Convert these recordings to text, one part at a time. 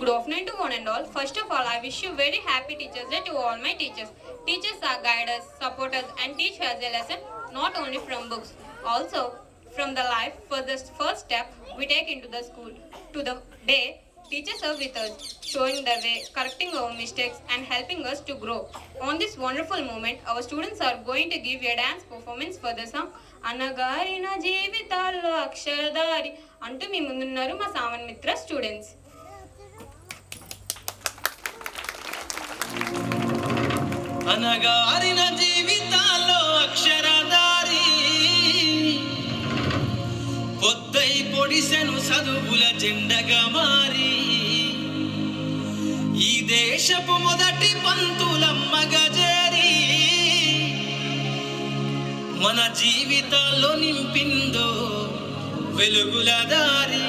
Good afternoon to one and all. First of all, I wish you very happy Teachers Day to all my teachers. Teachers are guide us, support us and teach us a lesson not only from books, also from the life. For the first step we take into the school. To the day, teachers are with us, showing the way, correcting our mistakes and helping us to grow. On this wonderful moment, our students are going to give a dance performance for the song అన్నగారిన జీవితాల్లో అక్షరదారి అంటూ మీ ముందున్నారు మా సావన్ మిత్ర students. అనగారిన జీవితాల్లో అక్షరదారి పొద్దై పొడిసెను చదువుల జెండగా మారి ఈ దేశపు మొదటి పంతులమ్మగా చేరి మన జీవితాల్లో నింపిందో వెలుగుల దారి.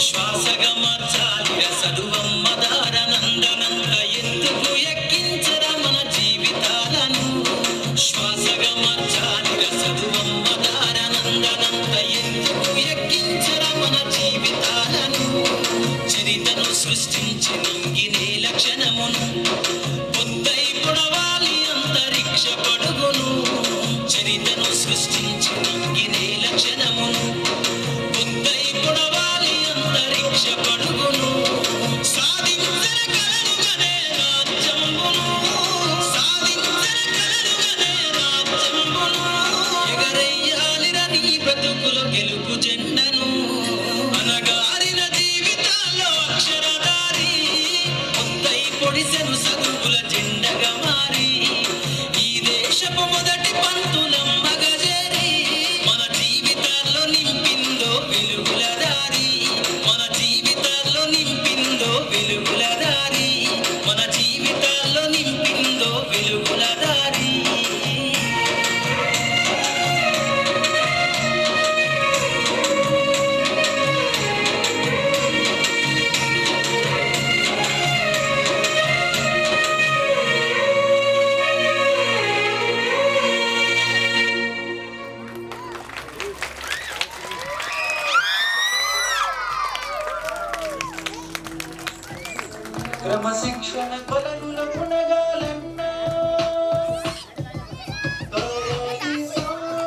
శ్వాసగా మార్చాలి సదువమ్మ దారనందనం పొడిసెను చదువుల జెండగా మారి ఈ దేశపు మొదటి పంతులమ్మగా చేరి మన జీవితాల్లో నింపిందో వెలుగుల దారి మన జీవితాల్లో నింపిందో వెలుగుల దారి మన జీవితాల్లో నింపిందో వెలుగుల దారి క్రమశిక్షణ కొలనుల పునగా